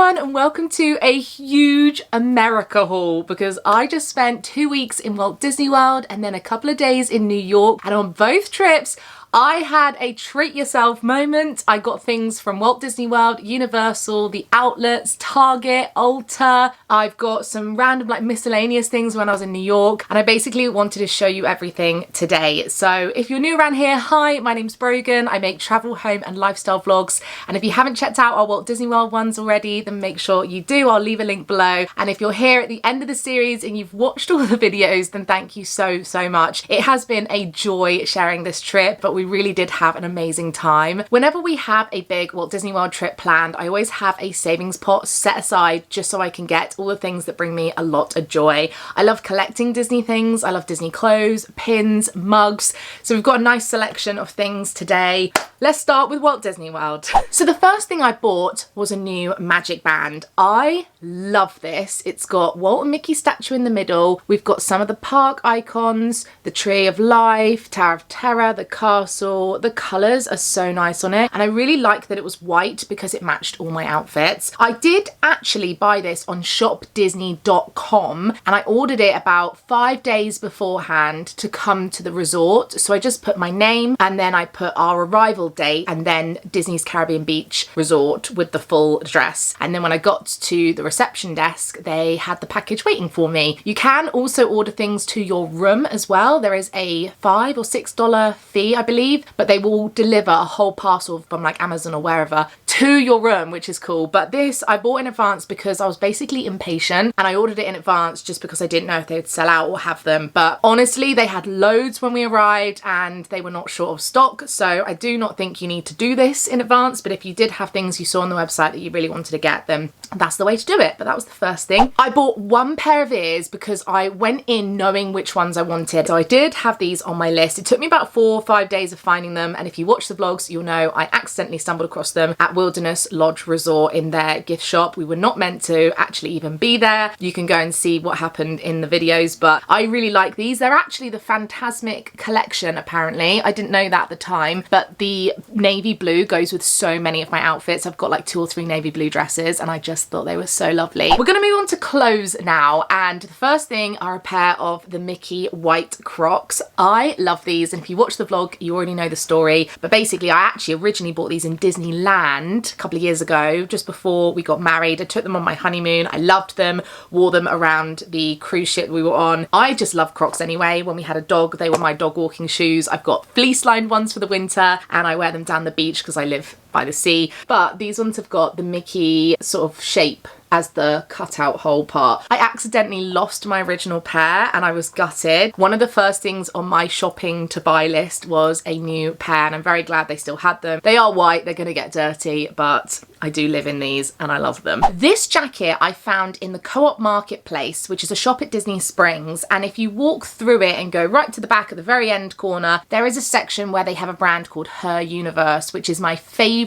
everyone and welcome to a huge America haul because I just spent 2 weeks in Walt Disney World and then a couple of days in New York, and on both trips I had a treat yourself moment. I got things from Walt Disney World, Universal, the outlets, Target, Ulta. I've got some random like miscellaneous things when I was in New York, and I basically wanted to show you everything today. So if you're new around here, hi, my name's Brogan. I make travel, home and lifestyle vlogs, and if you haven't checked out our Walt Disney World ones already, then make sure you do. I'll leave a link below. And if you're here at the end of the series and you've watched all the videos, then thank you so much. It has been a joy sharing this trip, but we really did have an amazing time. Whenever we have a big Walt Disney World trip planned, I always have a savings pot set aside just so I can get all the things that bring me a lot of joy. I love collecting Disney things. I love Disney clothes, pins, mugs. So we've got a nice selection of things today. Let's start with Walt Disney World. So the first thing I bought was a new magic band. I love this. It's got Walt and Mickey statue in the middle. We've got some of the park icons, the Tree of Life, Tower of Terror, the castle. The colours are so nice on it, and I really like that it was white because it matched all my outfits. I did actually buy this on shopdisney.com and I ordered it about 5 days beforehand to come to the resort. So I just put my name and then I put our arrival date and then Disney's Caribbean Beach Resort with the full address. And then when I got to the reception desk, they had the package waiting for me. You can also order things to your room as well. There is a $5 or $6 fee, I believe, but they will deliver a whole parcel from like Amazon or wherever to your room, which is cool. But this I bought in advance because I was basically impatient, and I ordered it in advance just because I didn't know if they would sell out or have them. But honestly, they had loads when we arrived and they were not short of stock. So I do not think you need to do this in advance, but if you did have things you saw on the website that you really wanted to get, then that's the way to do it. But that was the first thing. I bought one pair of ears because I went in knowing which ones I wanted. So I did have these on my list. It took me about 4 or 5 days of finding them, and if you watch the vlogs you'll know I accidentally stumbled across them at Wilderness Lodge Resort in their gift shop. We were not meant to actually even be there. You can go and see what happened in the videos, but I really like these. They're actually the Phantasmic collection apparently. I didn't know that at the time, but the navy blue goes with so many of my outfits. I've got like 2 or 3 navy blue dresses and I just thought they were so lovely. We're gonna move on to clothes now, and the first thing are a pair of the Mickey white Crocs. I love these, and if you watch the vlog you already know the story, but basically I actually originally bought these in Disneyland a couple of years ago, just before we got married. I took them on my honeymoon. I loved them, wore them around the cruise ship we were on. I just love Crocs anyway. When we had a dog, they were my dog walking shoes. I've got fleece lined ones for the winter and I wear them down the beach because I live by the sea, but these ones have got the Mickey sort of shape as the cutout hole part. I accidentally lost my original pair and I was gutted. One of the first things on my shopping to buy list was a new pair, and I'm very glad they still had them. They are white, they're gonna get dirty, but I do live in these and I love them. This jacket I found in the Co-op Marketplace, which is a shop at Disney Springs, and if you walk through it and go right to the back at the very end corner, there is a section where they have a brand called Her Universe, which is my favorite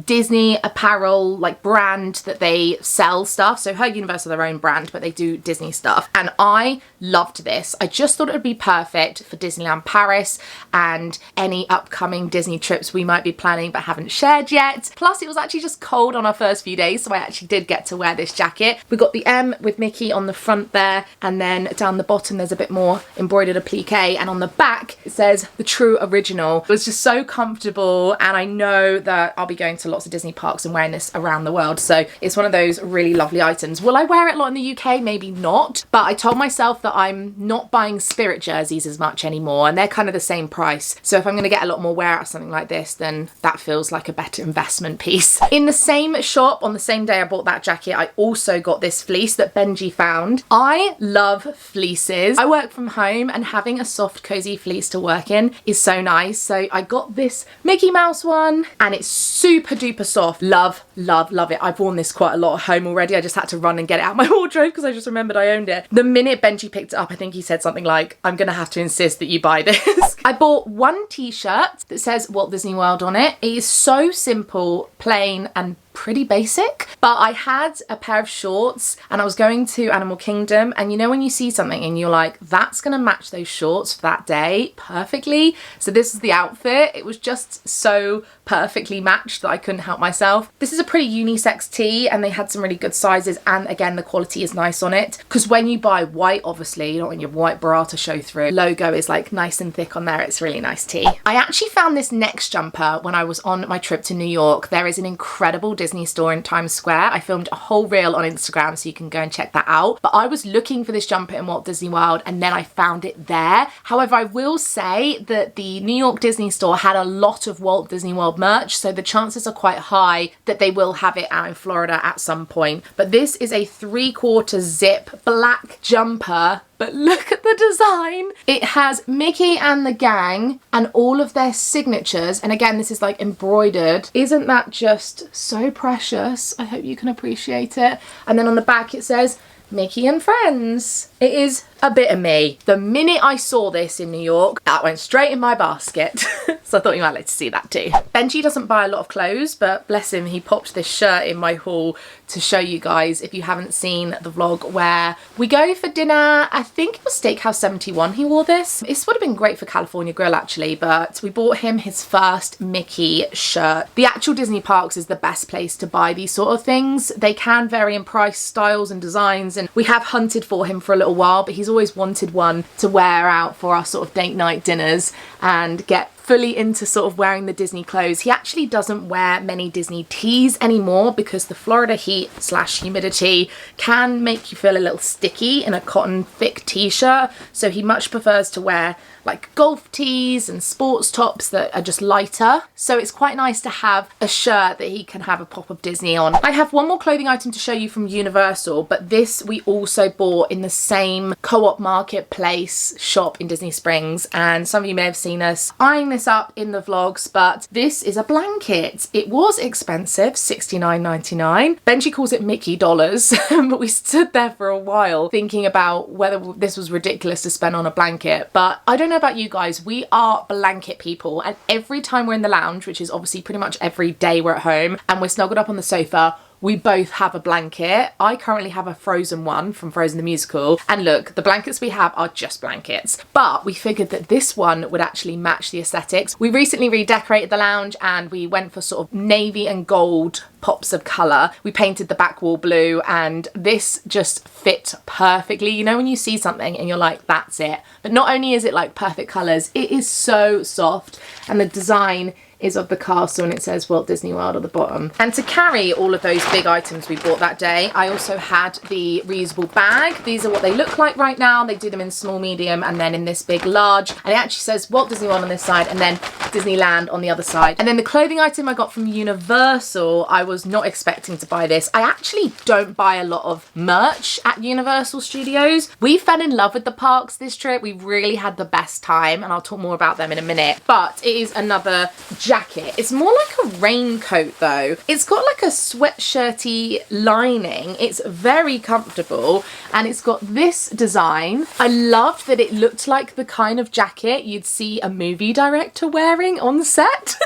Disney apparel like brand that they sell stuff. So Her Universe are their own brand, but they do Disney stuff, and I loved this. I just thought it would be perfect for Disneyland Paris and any upcoming Disney trips we might be planning but haven't shared yet. Plus it was actually just cold on our first few days, so I actually did get to wear this jacket. We got the M with Mickey on the front there, and then down the bottom there's a bit more embroidered applique, and on the back it says the true original. It was just so comfortable, and I know that I'll be going to lots of Disney parks and wearing this around the world, so it's one of those really lovely items. Will I wear it a lot in the UK? Maybe not, but I told myself that I'm not buying Spirit jerseys as much anymore, and they're kind of the same price, so if I'm going to get a lot more wear out of something like this, then that feels like a better investment piece. In the same shop, on the same day I bought that jacket, I also got this fleece that Benji found. I love fleeces. I work from home and having a soft cozy fleece to work in is so nice, so I got this Mickey Mouse one and it's super duper soft. Love it. I've worn this quite a lot at home already. I just had to run and get it out of my wardrobe because I just remembered I owned it. The minute Benji picked it up, I think he said something like, I'm gonna have to insist that you buy this. I bought one t-shirt that says Walt Disney World on it. It is so simple, plain and pretty basic, but I had a pair of shorts and I was going to Animal Kingdom, and you know when you see something and you're like, that's gonna match those shorts for that day perfectly. So this is the outfit. It was just so perfectly matched that I couldn't help myself. This is a pretty unisex tee and they had some really good sizes, and again the quality is nice on it, because when you buy white, obviously you don't want your white bra to show through. Logo is like nice and thick on there. It's a really nice tee. I actually found this next jumper when I was on my trip to New York. There is an incredible Disney store in Times Square. I filmed a whole reel on Instagram so you can go and check that out, but I was looking for this jumper in Walt Disney World and then I found it there. However, I will say that the New York Disney store had a lot of Walt Disney World merch, so the chances are quite high that they will have it out in Florida at some point. But this is a 3/4 zip black jumper, but look at the design. It has Mickey and the gang and all of their signatures, and again this is like embroidered. Isn't that just so precious? I hope you can appreciate it. And then on the back it says Mickey and Friends. It is a bit of me. The minute I saw this in New York, that went straight in my basket. So I thought you might like to see that too. Benji doesn't buy a lot of clothes, but bless him, he popped this shirt in my haul to show you guys if you haven't seen the vlog where we go for dinner. I think it was Steakhouse 71 he wore this. This would have been great for California Grill actually, but we bought him his first Mickey shirt. The actual Disney parks is the best place to buy these sort of things. They can vary in price, styles and designs, and we have hunted for him for a little while, but he's always wanted one to wear out for our sort of date night dinners and get fully into sort of wearing the Disney clothes. He actually doesn't wear many Disney tees anymore because the Florida heat / humidity can make you feel a little sticky in a cotton thick t-shirt, so he much prefers to wear like golf tees and sports tops that are just lighter. So it's quite nice to have a shirt that he can have a pop of Disney on. I have one more clothing item to show you from Universal, but this we also bought in the same Co-op Marketplace shop in Disney Springs, and some of you may have seen us eyeing this up in the vlogs, but this is a blanket. It was expensive, $69.99. Benji calls it Mickey dollars, but we stood there for a while thinking about whether this was ridiculous to spend on a blanket. But I don't know about you guys, we are blanket people, and every time we're in the lounge, which is obviously pretty much every day we're at home and we're snuggled up on the sofa, we both have a blanket. I currently have a Frozen one from Frozen the Musical. And look, the blankets we have are just blankets. But we figured that this one would actually match the aesthetics. We recently redecorated the lounge and we went for sort of navy and gold pops of colour. We painted the back wall blue and this just fit perfectly. You know when you see something and you're like, that's it. But not only is it like perfect colours, it is so soft, and the design is of the castle and it says Walt Disney World at the bottom. And to carry all of those big items we bought that day, I also had the reusable bag. These are what they look like right now. They do them in small, medium, and then in this big, large. And it actually says Walt Disney World on this side and then Disneyland on the other side. And then the clothing item I got from Universal, I was not expecting to buy this. I actually don't buy a lot of merch at Universal Studios. We fell in love with the parks this trip. We really had the best time, and I'll talk more about them in a minute. But it is another jacket. It's more like a raincoat though. It's got like a sweatshirty lining. It's very comfortable and it's got this design. I loved that it looked like the kind of jacket you'd see a movie director wearing on set.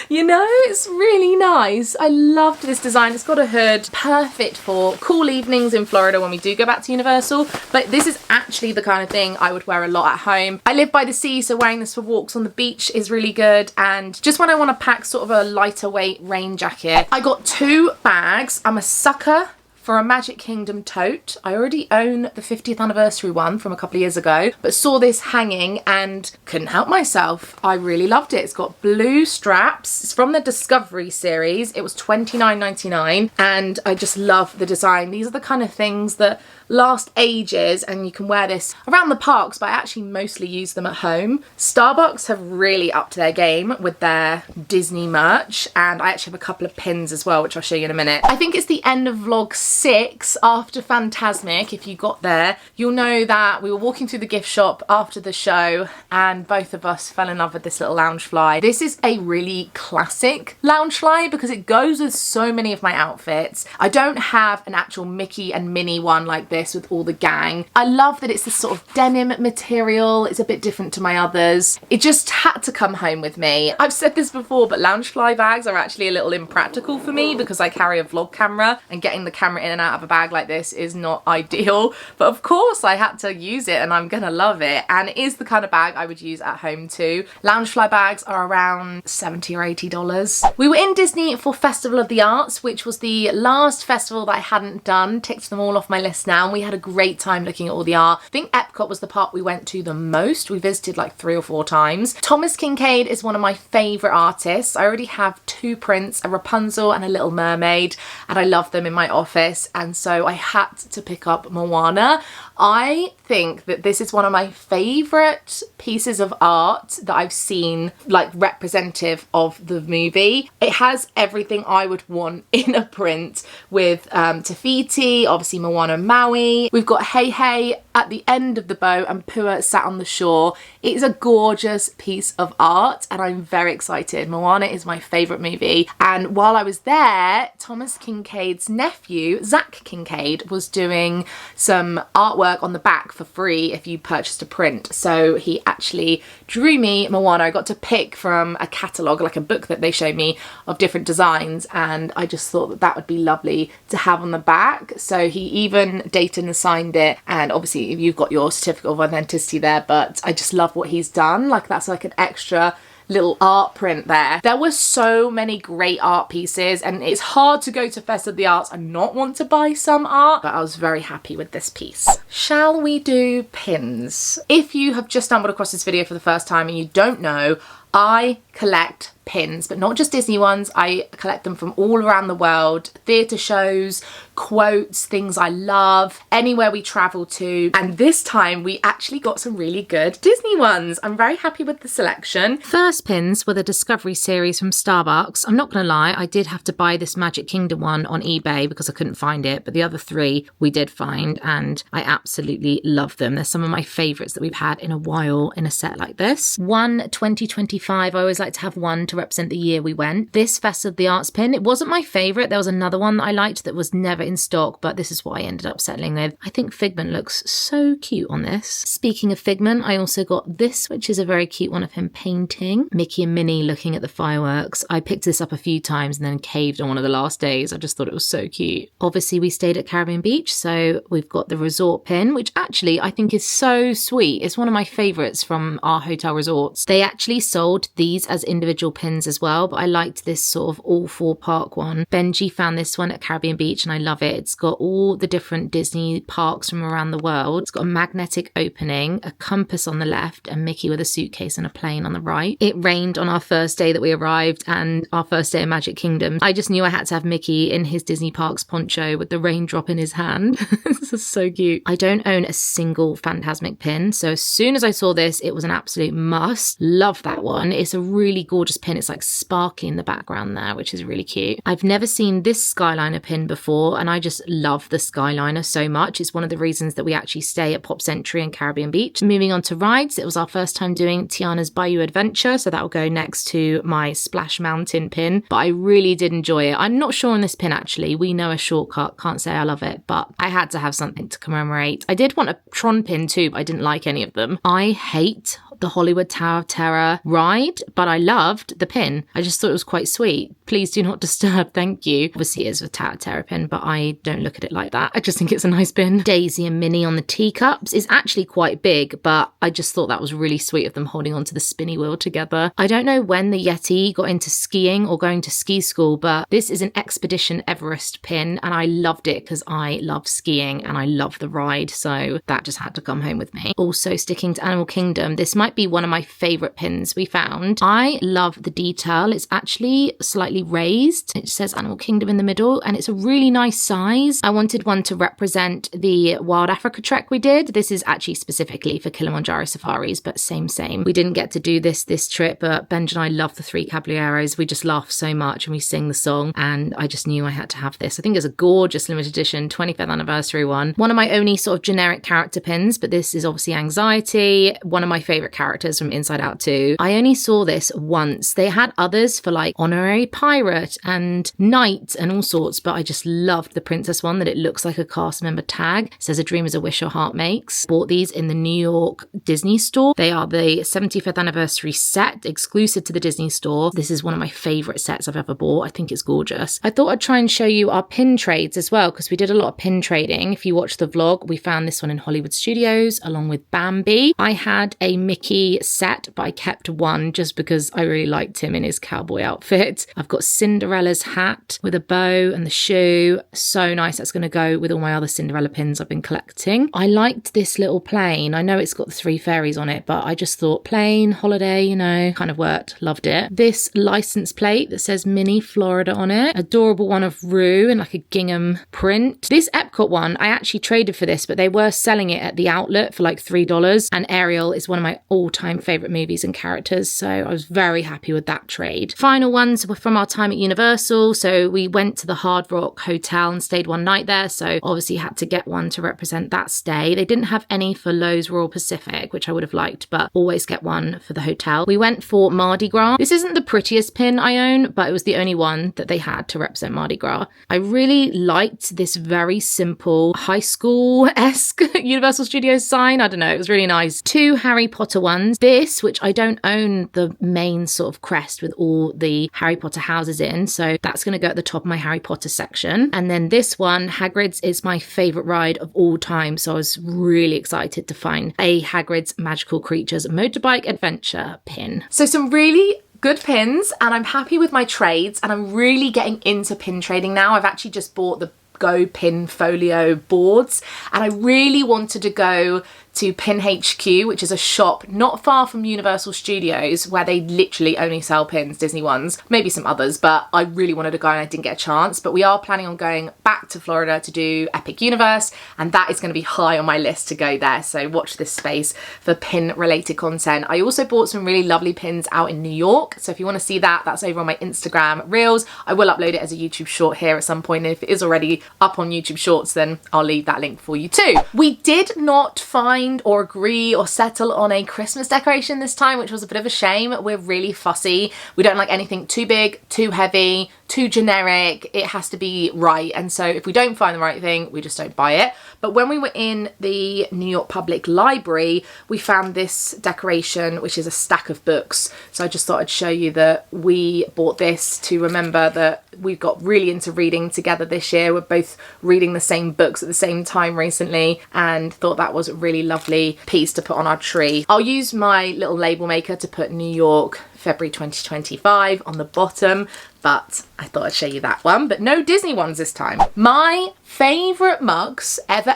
You know, it's really nice. I loved this design. It's got a hood, perfect for cool evenings in Florida when we do go back to Universal, but this is actually the kind of thing I would wear a lot at home. I live by the sea, so wearing this for walks on the beach is really good, and just when I want to pack sort of a lighter weight rain jacket. I got 2 bags. I'm a sucker for a Magic Kingdom tote. I already own the 50th anniversary one from a couple of years ago, but saw this hanging and couldn't help myself. I really loved it. It's got blue straps. It's from the Discovery series. It was $29.99 and I just love the design. These are the kind of things that last ages, and you can wear this around the parks, but I actually mostly use them at home. Starbucks have really upped their game with their Disney merch, and I actually have a couple of pins as well, which I'll show you in a minute. I think it's the end of vlog 6 after Fantasmic. If you got there, you'll know that we were walking through the gift shop after the show and both of us fell in love with this little Loungefly. This is a really classic Loungefly because it goes with so many of my outfits. I don't have an actual Mickey and Minnie one like this with all the gang. I love that it's this sort of denim material. It's a bit different to my others. It just had to come home with me. I've said this before, but Loungefly bags are actually a little impractical for me because I carry a vlog camera and getting the camera in and out of a bag like this is not ideal. But of course I had to use it and I'm gonna love it. And it is the kind of bag I would use at home too. Loungefly bags are around $70 or $80. We were in Disney for Festival of the Arts, which was the last festival that I hadn't done. Ticked them all off my list now and we had a great time looking at all the art. I think Epcot was the part we went to the most. We visited like 3 or 4 times. Thomas Kinkade is one of my favourite artists. I already have 2 prints, a Rapunzel and a Little Mermaid, and I love them in my office, and so I had to pick up Moana. I think that this is one of my favourite pieces of art that I've seen, like representative of the movie. It has everything I would want in a print with Te Fiti, obviously Moana Maui. We've got Hey Hey at the end of the boat and Pua sat on the shore. It is a gorgeous piece of art and I'm very excited. Moana is my favourite movie, and while I was there, Thomas Kinkade's nephew, Zach Kinkade, was doing some artwork on the back for free if you purchased a print. So he actually drew me Moana. I got to pick from a catalogue, like a book that they showed me of different designs, and I just thought that that would be lovely to have on the back. So he even dated and signed it, and obviously you've got your certificate of authenticity there, but I just love what he's done. Like that's like an extra little art print there. There were so many great art pieces and it's hard to go to Fest of the Arts and not want to buy some art, but I was very happy with this piece. Shall we do pins? If you have just stumbled across this video for the first time and you don't know, I collect pins, but not just Disney ones. I collect them from all around the world, theatre shows, quotes, things I love, anywhere we travel to. And this time we actually got some really good Disney ones. I'm very happy with the selection. First pins were the Discovery series from Starbucks. I'm not gonna lie, I did have to buy this Magic Kingdom one on eBay because I couldn't find it, but the other 3 we did find and I absolutely love them. They're some of my favourites that we've had in a while in a set like this. One 2025, I always like to have one to represent the year we went. This Fest of the Arts pin, it wasn't my favourite. There was another one that I liked that was never in stock, but this is what I ended up settling with. I think Figment looks so cute on this. Speaking of Figment, I also got this, which is a very cute one of him painting Mickey and Minnie looking at the fireworks. I picked this up a few times and then caved on one of the last days. I just thought it was so cute. Obviously we stayed at Caribbean Beach, so we've got the resort pin, which actually I think is so sweet. It's one of my favourites from our hotel resorts. They actually sold these as individual pins as well, but I liked this sort of all 4 park one. Benji found this one at Caribbean Beach and I love it. It's got all the different Disney parks from around the world. It's got a magnetic opening, a compass on the left, and Mickey with a suitcase and a plane on the right. It rained on our first day that we arrived and our first day at Magic Kingdom. I just knew I had to have Mickey in his Disney Parks poncho with the raindrop in his hand. This is so cute. I don't own a single Fantasmic pin, so as soon as I saw this, it was an absolute must. Love that one. It's a really gorgeous pin. It's like sparkly in the background there, which is really cute. I've never seen this Skyliner pin before and I just love the Skyliner so much. It's one of the reasons that we actually stay at Pop Century and Caribbean Beach. Moving on to rides, it was our first time doing Tiana's Bayou Adventure, so that will go next to my Splash Mountain pin, but I really did enjoy it. I'm not sure on this pin actually. We know a shortcut, can't say I love it, but I had to have something to commemorate. I did want a Tron pin too, but I didn't like any of them. I hate the Hollywood Tower of Terror ride, but I loved the pin. I just thought it was quite sweet. Please do not disturb, thank you. Obviously it is a Tower of Terror pin, but I don't look at it like that. I just think it's a nice pin. Daisy and Minnie on the teacups is actually quite big, but I just thought that was really sweet of them holding onto the spinny wheel together. I don't know when the Yeti got into skiing or going to ski school, but this is an Expedition Everest pin and I loved it because I love skiing and I love the ride, so that just had to come home with me. Also sticking to Animal Kingdom, this might might be one of my favourite pins we found. I love the detail. It's actually slightly raised. It says Animal Kingdom in the middle, and it's a really nice size. I wanted one to represent the Wild Africa trek we did. This is actually specifically for Kilimanjaro safaris, but same. We didn't get to do this trip, but Benj and I love the Three Caballeros. We just laugh so much and we sing the song, and I just knew I had to have this. I think it's a gorgeous limited edition 25th anniversary one. One of my only sort of generic character pins, but this is obviously Anxiety, one of my favourite characters from Inside Out 2. I only saw this once. They had others for like Honorary Pirate and Knight and all sorts, but I just loved the Princess one, that it looks like a cast member tag. It says a dream is a wish your heart makes. Bought these in the New York Disney store. They are the 75th anniversary set exclusive to the Disney store. This is one of my favourite sets I've ever bought. I think it's gorgeous. I thought I'd try and show you our pin trades as well, because we did a lot of pin trading. If you watch the vlog, we found this one in Hollywood Studios along with Bambi. I had a Mickey set, but I kept one just because I really liked him in his cowboy outfit. I've got Cinderella's hat with a bow and the shoe. So nice. That's going to go with all my other Cinderella pins I've been collecting. I liked this little plane. I know it's got the 3 fairies on it, but I just thought plain holiday, you know, kind of worked. Loved it. This license plate that says Mini Florida on it. Adorable one of Rue in like a gingham print. This Epcot one, I actually traded for this, but they were selling it at the outlet for like $3. And Ariel is one of my all-time favourite movies and characters, so I was very happy with that trade. Final ones were from our time at Universal. So we went to the Hard Rock Hotel and stayed one night there, so obviously had to get one to represent that stay. They didn't have any for Lowe's Royal Pacific, which I would have liked, but always get one for the hotel. We went for Mardi Gras. This isn't the prettiest pin I own, but it was the only one that they had to represent Mardi Gras. I really liked this very simple high school-esque Universal Studios sign. I don't know, it was really nice. 2 Harry Potter ones. This, which I don't own the main sort of crest with all the Harry Potter houses in, so that's going to go at the top of my Harry Potter section. And then this one, Hagrid's, is my favourite ride of all time, so I was really excited to find a Hagrid's Magical Creatures motorbike adventure pin. So some really good pins, and I'm happy with my trades, and I'm really getting into pin trading now. I've actually just bought the Go Pin Folio boards, and I really wanted to go to Pin HQ, which is a shop not far from Universal Studios where they literally only sell pins, Disney ones, maybe some others, but I really wanted to go and I didn't get a chance. But we are planning on going back to Florida to do Epic Universe, and that is going to be high on my list to go there, so watch this space for pin related content. I also bought some really lovely pins out in New York, so if you want to see that, that's over on my Instagram Reels. I will upload it as a YouTube short here at some point, and if it is already up on YouTube Shorts, then I'll leave that link for you too. We did not find or agree or settle on a Christmas decoration this time, which was a bit of a shame. We're really fussy. We don't like anything too big, too heavy, too generic. It has to be right, and so if we don't find the right thing, we just don't buy it. But when we were in the New York Public Library, we found this decoration, which is a stack of books. So I just thought I'd show you that we bought this to remember that we've got really into reading together this year. We're both reading the same books at the same time recently, and thought that was a really lovely piece to put on our tree. I'll use my little label maker to put New York February 2025 on the bottom, but I thought I'd show you that one, but no Disney ones this time. My favourite mugs ever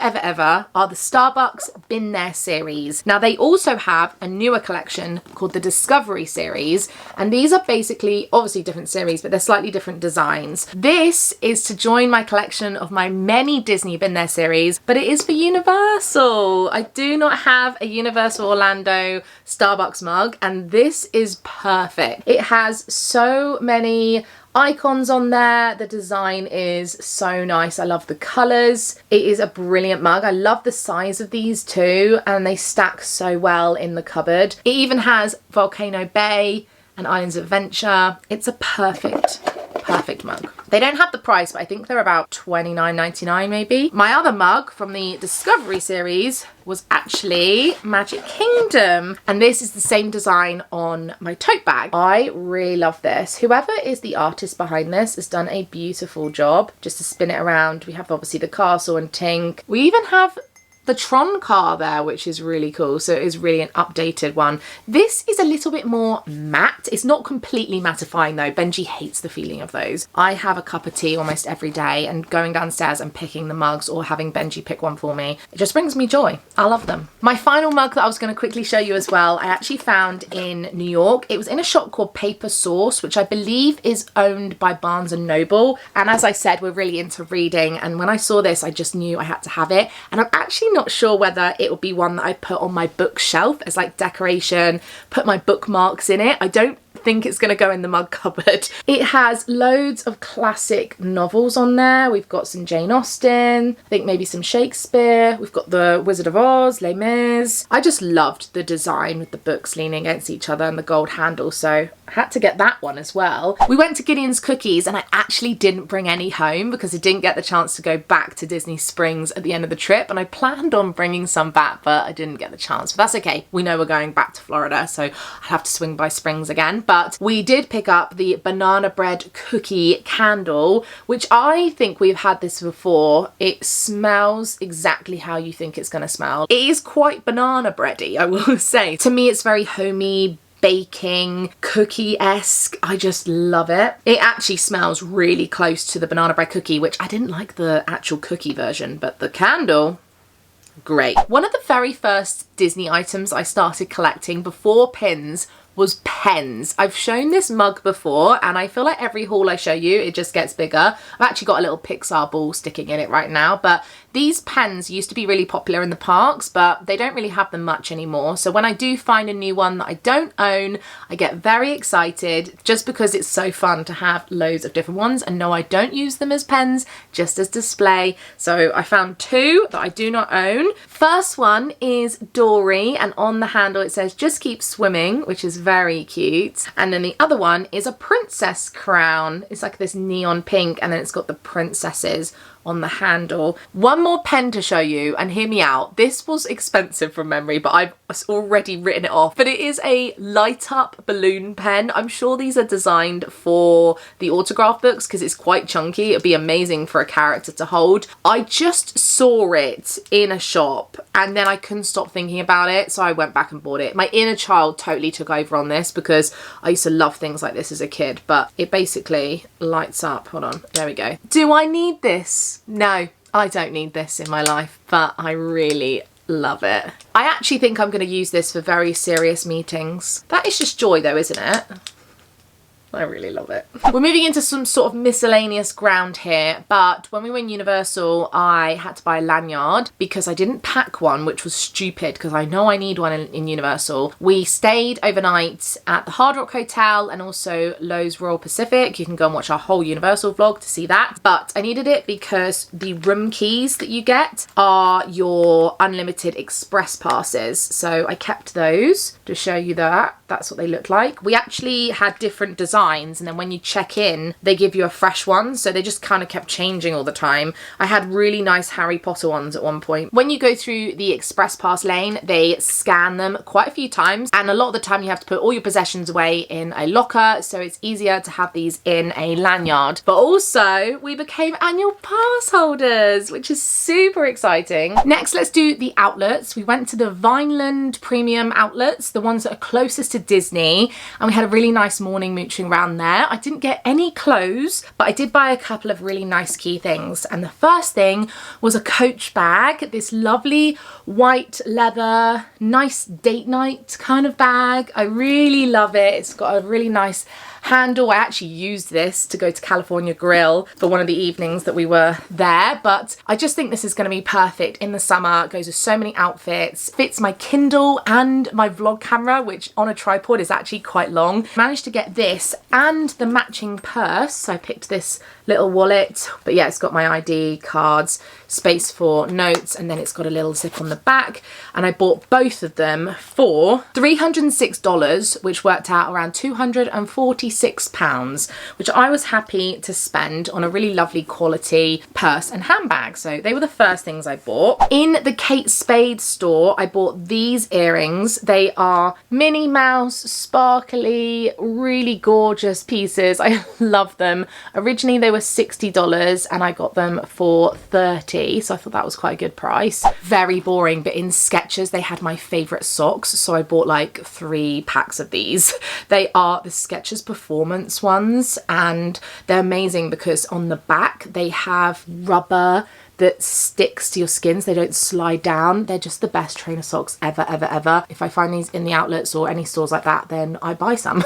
are the Starbucks Been There series. Now they also have a newer collection called the Discovery series, and these are basically obviously different series, but they're slightly different designs. This is to join my collection of my many Disney Been There series, but it is for Universal. I do not have a Universal Orlando Starbucks mug, and this is perfect. It has so many icons on there. The design is so nice. I love the colours. It is a brilliant mug. I love the size of these too, and they stack so well in the cupboard. It even has Volcano Bay and Islands of Adventure. It's a perfect mug. They don't have the price, but I think they're about $29.99 maybe. My other mug from the Discovery series was actually Magic Kingdom, and this is the same design on my tote bag. I really love this. Whoever is the artist behind this has done a beautiful job. Just to spin it around, we have obviously the castle and Tink. We even have the Tron car there, which is really cool. So it is really an updated one. This is a little bit more matte. It's not completely mattifying though. Benji hates the feeling of those. I have a cup of tea almost every day, and going downstairs and picking the mugs or having Benji pick one for me, it just brings me joy. I love them. My final mug that I was going to quickly show you as well, I actually found in New York. It was in a shop called Paper Source, which I believe is owned by Barnes & Noble. And as I said, we're really into reading, and when I saw this I just knew I had to have it. And I'm actually not sure whether it would be one that I put on my bookshelf as like decoration, put my bookmarks in it. I don't think it's going to go in the mug cupboard. It has loads of classic novels on there. We've got some Jane Austen, I think maybe some Shakespeare. We've got the Wizard of Oz, Les Mis. I just loved the design with the books leaning against each other and the gold handle, so I had to get that one as well. We went to Gideon's Cookies and I actually didn't bring any home because I didn't get the chance to go back to Disney Springs at the end of the trip, and I planned on bringing some back, but I didn't get the chance. But that's okay. We know we're going back to Florida, so I'll have to swing by Springs again. But we did pick up the banana bread cookie candle, which I think we've had this before. It smells exactly how you think it's going to smell. It is quite banana bready, I will say. To me, it's very homey, baking, cookie-esque. I just love it. It actually smells really close to the banana bread cookie, which I didn't like the actual cookie version, but the candle, great. One of the very first Disney items I started collecting before pins was pens. I've shown this mug before, and I feel like every haul I show you, it just gets bigger. I've actually got a little Pixar ball sticking in it right now, but these pens used to be really popular in the parks, but they don't really have them much anymore. So when I do find a new one that I don't own, I get very excited just because it's so fun to have loads of different ones. And no, I don't use them as pens, just as display. So I found two that I do not own. First one is Dory, and on the handle it says "Just Keep Swimming," which is very cute. And then the other one is a princess crown. It's like this neon pink, and then it's got the princesses on the handle. One more pen to show you, and hear me out. This was expensive from memory, but I've already written it off. But it is a light up balloon pen. I'm sure these are designed for the autograph books because it's quite chunky. It'd be amazing for a character to hold. I just saw it in a shop and then I couldn't stop thinking about it, so I went back and bought it. My inner child totally took over on this because I used to love things like this as a kid, but it basically lights up. Hold on, there we go. Do I need this? No, I don't need this in my life, but I really love it. I actually think I'm going to use this for very serious meetings. That is just joy though, isn't it? I really love it. We're moving into some sort of miscellaneous ground here, but when we were in Universal, I had to buy a lanyard because I didn't pack one, which was stupid because I know I need one in Universal. We stayed overnight at the Hard Rock Hotel and also Lowe's Royal Pacific. You can go and watch our whole Universal vlog to see that. But I needed it because the room keys that you get are your unlimited express passes. So I kept those to show you that. That's what they look like. We actually had different designs, and then when you check in, they give you a fresh one. So they just kind of kept changing all the time. I had really nice Harry Potter ones at one point. When you go through the express pass lane, they scan them quite a few times. And a lot of the time you have to put all your possessions away in a locker. So it's easier to have these in a lanyard. But also we became annual pass holders, which is super exciting. Next, let's do the outlets. We went to the Vineland Premium outlets, the ones that are closest to Disney, and we had a really nice morning mooching around there. I didn't get any clothes, but I did buy a couple of really nice key things. And the first thing was a Coach bag, this lovely white leather, nice date night kind of bag. I really love it. It's got a really nice handle. I actually used this to go to California Grill for one of the evenings that we were there, but I just think this is going to be perfect in the summer. It goes with so many outfits, fits my Kindle and my vlog camera, which on a tripod is actually quite long. Managed to get this and the matching purse. So I picked this little wallet, but yeah, it's got my ID, cards, space for notes, and then it's got a little zip on the back. And I bought both of them for $306, which worked out around $246 £26, which I was happy to spend on a really lovely quality purse and handbag. So they were the first things I bought. In the Kate Spade store, I bought these earrings. They are Minnie Mouse, sparkly, really gorgeous pieces. I love them. Originally they were $60 and I got them for $30, so I thought that was quite a good price. Very boring, but in Skechers they had my favorite socks, so I bought like 3 packs of these. They are the Skechers Performance ones, and they're amazing because on the back they have rubber that sticks to your skin so they don't slide down. They're just the best trainer socks ever, ever, ever. If I find these in the outlets or any stores like that, then I buy some.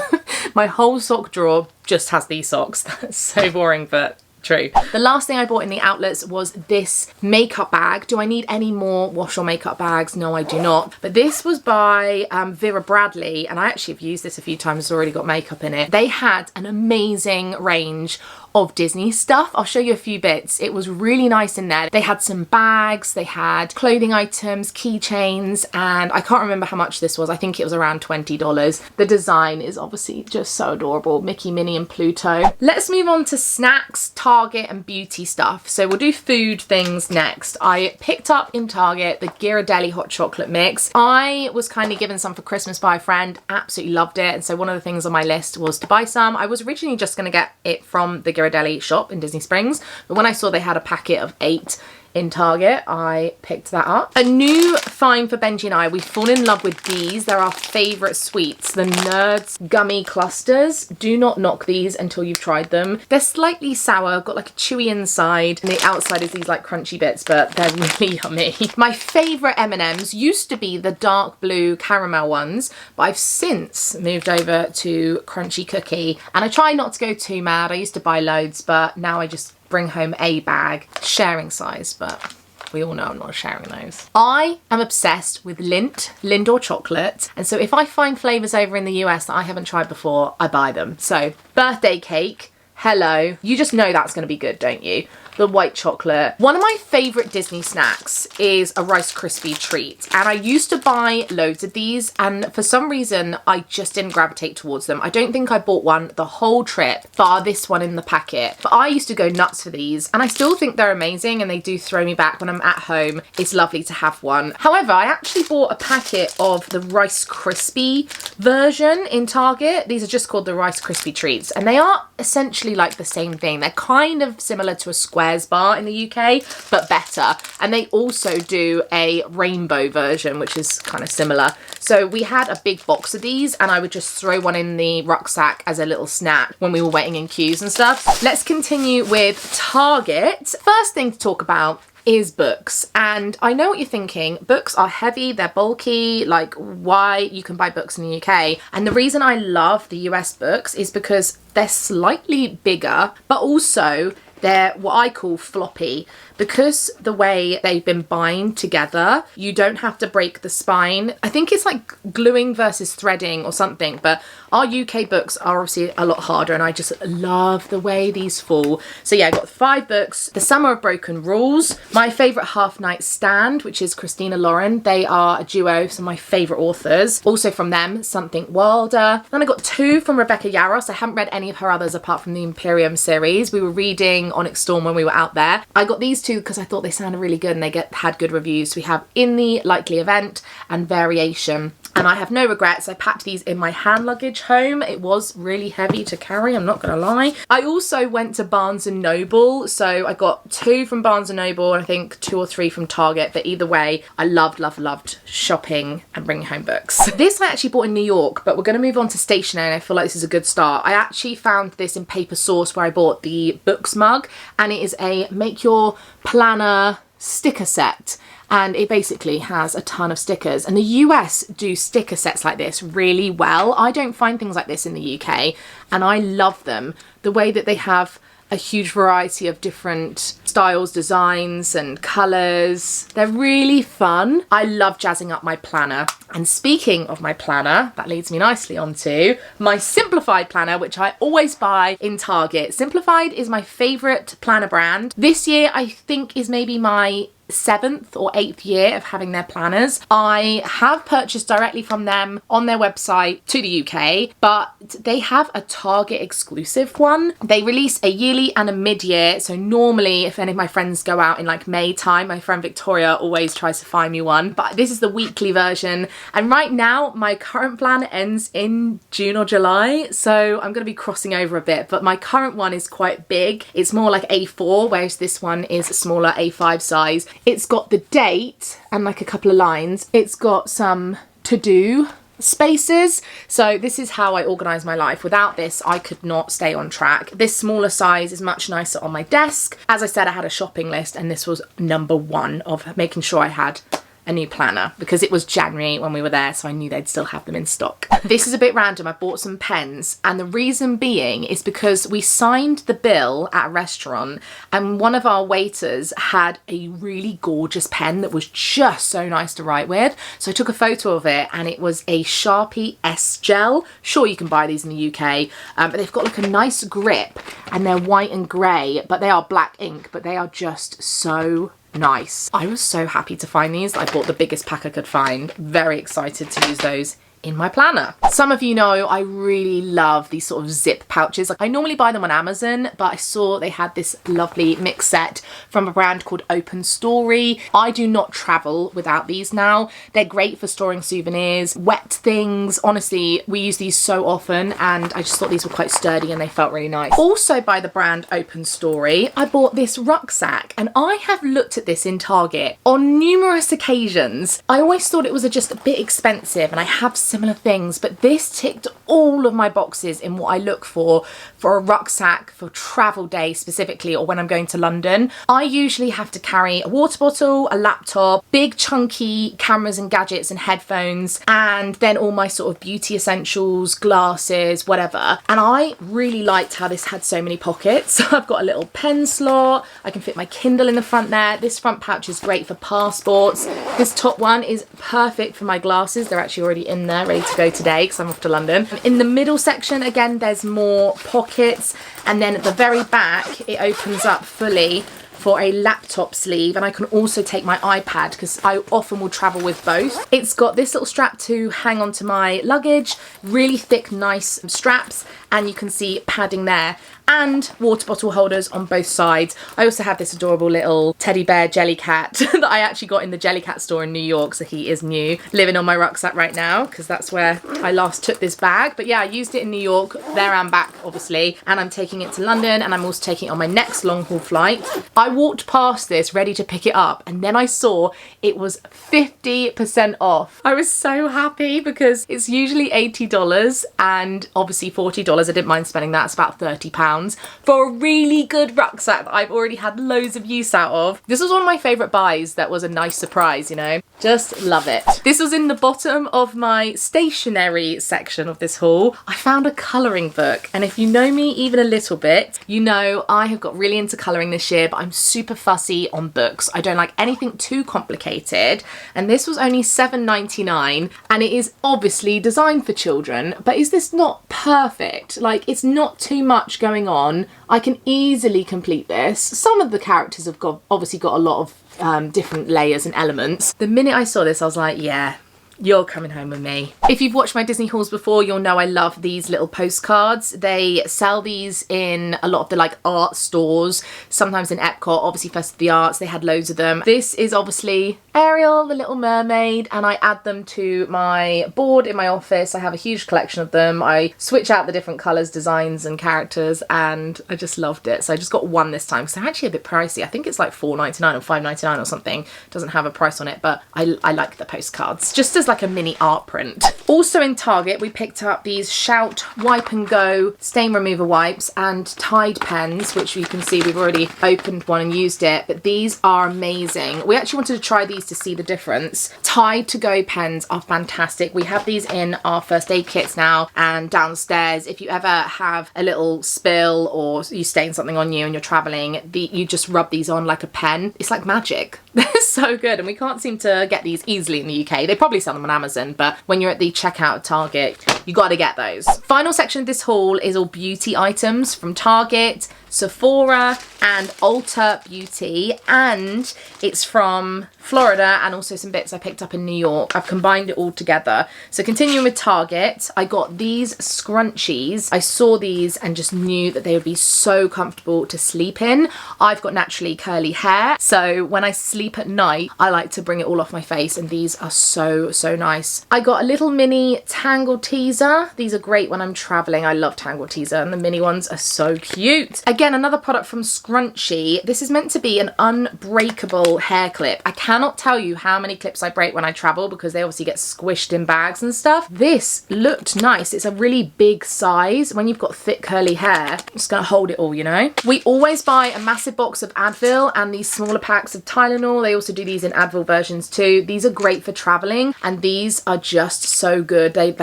My whole sock drawer just has these socks. That's so boring, but true. The last thing I bought in the outlets was this makeup bag. Do I need any more wash or makeup bags? No, I do not. But this was by Vera Bradley, and I actually have used this a few times. It's already got makeup in it. They had an amazing range of Disney stuff. I'll show you a few bits. It was really nice in there. They had some bags, they had clothing items, keychains, and I can't remember how much this was. I think it was around $20. The design is obviously just so adorable. Mickey, Minnie, and Pluto. Let's move on to snacks, Target, and beauty stuff. So we'll do food things next. I picked up in Target the Ghirardelli hot chocolate mix. I was kindly given some for Christmas by a friend, absolutely loved it. And so one of the things on my list was to buy some. I was originally just gonna get it from the Ghirardelli shop in Disney Springs, but when I saw they had a packet of 8 in Target, I picked that up. A new find for Benji and I, we've fallen in love with these. They're our favourite sweets, the Nerds Gummy Clusters. Do not knock these until you've tried them. They're slightly sour, got like a chewy inside, and the outside is these like crunchy bits, but they're really yummy. My favourite M&Ms used to be the dark blue caramel ones, but I've since moved over to Crunchy Cookie, and I try not to go too mad. I used to buy loads, but now I just bring home a bag, sharing size, but we all know I'm not sharing those. I am obsessed with Lindor chocolate, and so if I find flavours over in the US that I haven't tried before, I buy them. So birthday cake, hello, you just know that's going to be good, don't you? The white chocolate. One of my favourite Disney snacks is a Rice Krispie treat, and I used to buy loads of these, and for some reason I just didn't gravitate towards them. I don't think I bought one the whole trip, bar this one in the packet, but I used to go nuts for these, and I still think they're amazing, and they do throw me back when I'm at home. It's lovely to have one. However, I actually bought a packet of the Rice Krispie version in Target. These are just called the Rice Krispie treats, and they are essentially like the same thing. They're kind of similar to a Squares bar in the UK, but better. And they also do a rainbow version, which is kind of similar. So we had a big box of these, and I would just throw one in the rucksack as a little snack when we were waiting in queues and stuff. Let's continue with Target. First thing to talk about is books, and I know what you're thinking. Books are heavy, they're bulky, like why you can buy books in the UK. And the reason I love the US books is because they're slightly bigger, but also they're what I call floppy. Because the way they've been bound together, you don't have to break the spine. I think it's like gluing versus threading or something, but our UK books are obviously a lot harder, and I just love the way these fall. So yeah, I got 5 books. The Summer of Broken Rules, my favourite Half Night Stand, which is Christina Lauren. They are a duo, some of my favourite authors. Also from them, Something Wilder. Then I got 2 from Rebecca Yarros. I haven't read any of her others apart from the Imperium series. We were reading Onyx Storm when we were out there. I got these 2 because I thought they sounded really good and they had good reviews. We have In the Likely Event and Variation. And I have no regrets. I packed these in my hand luggage home. It was really heavy to carry, I'm not gonna lie. I also went to Barnes & Noble. So I got 2 from Barnes & Noble and I think 2 or 3 from Target. But either way, I loved shopping and bringing home books. This I actually bought in New York, but we're gonna move on to Stationery, and I feel like this is a good start. I actually found this in Paper Source where I bought the books mug, and it is a Make Your Planner sticker set. And it basically has a ton of stickers, and the US do sticker sets like this really well. I don't find things like this in the UK, and I love them. The way that they have a huge variety of different styles, designs and colours. They're really fun. I love jazzing up my planner. And speaking of my planner, that leads me nicely onto my Simplified planner, which I always buy in Target. Simplified is my favourite planner brand. This year I think is maybe my 7th or 8th year of having their planners. I have purchased directly from them on their website to the UK, but they have a Target exclusive one. They release a yearly and a mid-year, so normally if any of my friends go out in like May time, my friend Victoria always tries to find me one, but this is the weekly version, and right now my current plan ends in June or July, so I'm going to be crossing over a bit, but my current one is quite big. It's more like A4, whereas this one is a smaller A5 size. It's got the date and like a couple of lines. It's got some to-do spaces. So this is how I organise my life. Without this, I could not stay on track. This smaller size is much nicer on my desk. As I said, I had a shopping list, and this was number one of making sure I had a new planner, because it was January when we were there, so I knew they'd still have them in stock. This is a bit random. I bought some pens, and the reason being is because we signed the bill at a restaurant, and one of our waiters had a really gorgeous pen that was just so nice to write with. So I took a photo of it, and it was a Sharpie S Gel. Sure, you can buy these in the UK, but they've got like a nice grip, and they're white and grey, but they are black ink, but they are just so nice. I was so happy to find these. I bought the biggest pack I could find. Very excited to use those in my planner. Some of you know I really love these sort of zip pouches. I normally buy them on Amazon, but I saw they had this lovely mix set from a brand called Open Story. I do not travel without these now. They're great for storing souvenirs, wet things. Honestly, we use these so often, and I just thought these were quite sturdy and they felt really nice. Also by the brand Open Story, I bought this rucksack, and I have looked at this in Target on numerous occasions. I always thought it was just a bit expensive, and I have similar things, but this ticked all of my boxes in what I look for a rucksack for travel day specifically, or when I'm going to London. I usually have to carry a water bottle, a laptop, big chunky cameras and gadgets and headphones, and then all my sort of beauty essentials, glasses, whatever. And I really liked how this had so many pockets. I've got a little pen slot, I can fit my Kindle in the front there. This front pouch is great for passports. This top one is perfect for my glasses. They're actually already in there ready to go today because I'm off to London. In the middle section, again, there's more pockets, and then at the very back it opens up fully for a laptop sleeve, and I can also take my iPad because I often will travel with both. It's got this little strap to hang onto my luggage, really thick, nice straps, and you can see padding there, and water bottle holders on both sides. I also have this adorable little teddy bear Jellycat that I actually got in the Jellycat store in New York, so he is new, living on my rucksack right now because that's where I last took this bag. But yeah, I used it in New York, there and back obviously, and I'm taking it to London, and I'm also taking it on my next long haul flight. I walked past this ready to pick it up, and then I saw it was 50% off. I was so happy because it's usually $80 and obviously $40. I didn't mind spending that. It's about £30 for a really good rucksack that I've already had loads of use out of. This was one of my favourite buys. That was a nice surprise, you know. Just love it. This was in the bottom of my stationery section of this haul. I found a colouring book, and if you know me even a little bit, you know I have got really into colouring this year, but I'm super fussy on books. I don't like anything too complicated, and this was only $7.99, and it is obviously designed for children, but is this not perfect? Like, it's not too much going on. I can easily complete this. Some of the characters have obviously got a lot of different layers and elements. The minute I saw this, I was like, yeah, you're coming home with me. If you've watched my Disney hauls before, you'll know I love these little postcards. They sell these in a lot of the like art stores, sometimes in Epcot, obviously Festival of the Arts, they had loads of them. This is obviously Ariel, the Little Mermaid, and I add them to my board in my office. I have a huge collection of them. I switch out the different colours, designs and characters, and I just loved it. So I just got one this time because they're actually a bit pricey. I think it's like $4.99 or $5.99 or something. It doesn't have a price on it, but I like the postcards. Just as like a mini art print. Also in Target, we picked up these Shout Wipe and Go stain remover wipes and Tide pens, which you can see we've already opened one and used it, but these are amazing. We actually wanted to try these to see the difference. Tide to Go pens are fantastic. We have these in our first aid kits now, and downstairs, if you ever have a little spill or you stain something on you and you're traveling, you just rub these on like a pen. It's like magic. They're so good, and we can't seem to get these easily in the UK. They probably sell found them on Amazon, but when you're at the checkout at Target, you got to get those. Final section of this haul is all beauty items from Target, Sephora and Ulta Beauty, and it's from Florida and also some bits I picked up in New York. I've combined it all together. So continuing with Target, I got these scrunchies. I saw these and just knew that they would be so comfortable to sleep in. I've got naturally curly hair, so when I sleep at night, I like to bring it all off my face, and these are so nice. I got a little mini Tangle teaser. These are great when I'm traveling. I love Tangle teaser, and the mini ones are so cute. Again, another product from Scrunchie. This is meant to be an unbreakable hair clip. I cannot tell you how many clips I break when I travel because they obviously get squished in bags and stuff. This looked nice. It's a really big size. When you've got thick curly hair, I'm just gonna hold it all, you know? We always buy a massive box of Advil and these smaller packs of Tylenol. They also do these in Advil versions too. These are great for traveling, and these are just so good. They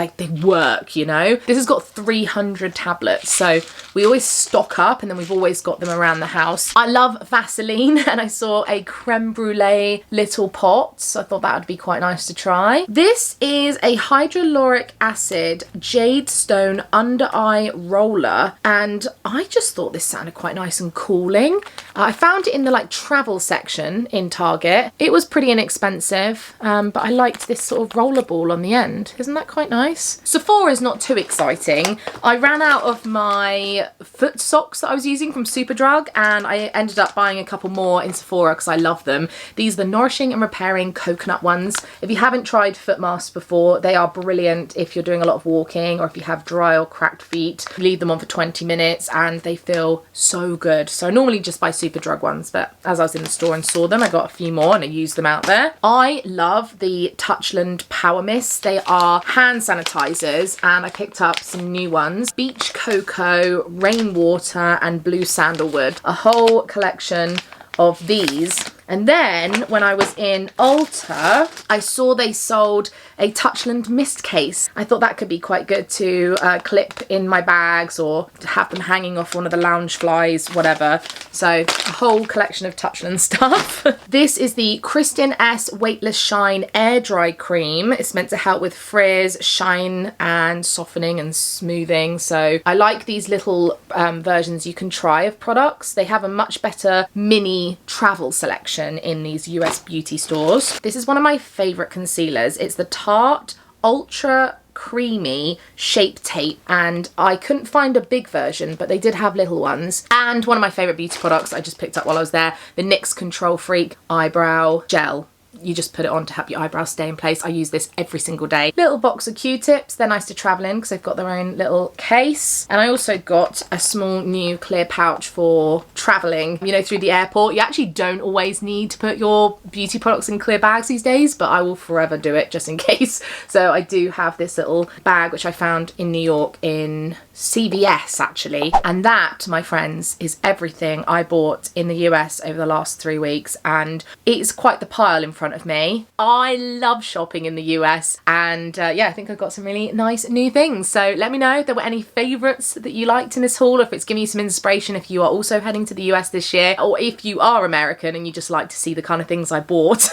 work, you know? This has got 300 tablets, so we always stock up, and then we've always got them around the house. I love Vaseline, and I saw a creme brulee little pot, so I thought that would be quite nice to try. This is a hyaluronic acid jade stone under eye roller, and I just thought this sounded quite nice and cooling. I found it in the like travel section in Target. It was pretty inexpensive, but I liked this sort of roller ball on the end. Isn't that quite nice? Sephora is not too exciting. I ran out of my foot socks that I was using from Superdrug, and I ended up buying a couple more in Sephora because I love them. These are the Nourishing and Repairing coconut ones. If you haven't tried foot masks before, they are brilliant if you're doing a lot of walking or if you have dry or cracked feet. Leave them on for 20 minutes and they feel so good. So I normally just buy Superdrug ones, but as I was in the store and saw them, I got a few more and I used them out there. I love the Touchland Power Mist. They are hand sanitizers, and I picked up some new ones. Beach Cocoa, Rainwater and Blue Sandalwood. A whole collection of these. And then when I was in Ulta, I saw they sold a Touchland mist case. I thought that could be quite good to clip in my bags or to have them hanging off one of the lounge flies, whatever. So a whole collection of Touchland stuff. This is the Kristen S Weightless Shine Air Dry Cream. It's meant to help with frizz, shine and softening and smoothing. So I like these little versions you can try of products. They have a much better mini travel selection in these US beauty stores. This is one of my favorite concealers. It's the Tarte Ultra Creamy Shape Tape, and I couldn't find a big version, but they did have little ones. And one of my favorite beauty products I just picked up while I was there, the NYX Control Freak Eyebrow Gel. You just put it on to help your eyebrows stay in place. I use this every single day. Little box of Q-tips. They're nice to travel in because they've got their own little case. And I also got a small new clear pouch for traveling, you know, through the airport. You actually don't always need to put your beauty products in clear bags these days, but I will forever do it just in case. So I do have this little bag, which I found in New York in CVS actually. And that, my friends, is everything I bought in the US over the last 3 weeks. And it's quite the pile in front of me. I love shopping in the US, and yeah, I think I've got some really nice new things. So let me know if there were any favourites that you liked in this haul, or if it's giving you some inspiration if you are also heading to the US this year, or if you are American and you just like to see the kind of things I bought.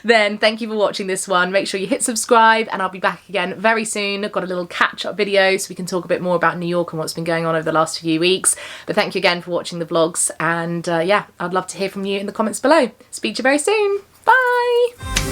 Then thank you for watching this one. Make sure you hit subscribe, and I'll be back again very soon. I've got a little catch-up video so we can talk a bit more about New York and what's been going on over the last few weeks. But thank you again for watching the vlogs, and yeah, I'd love to hear from you in the comments below. Speak to you very soon. Bye!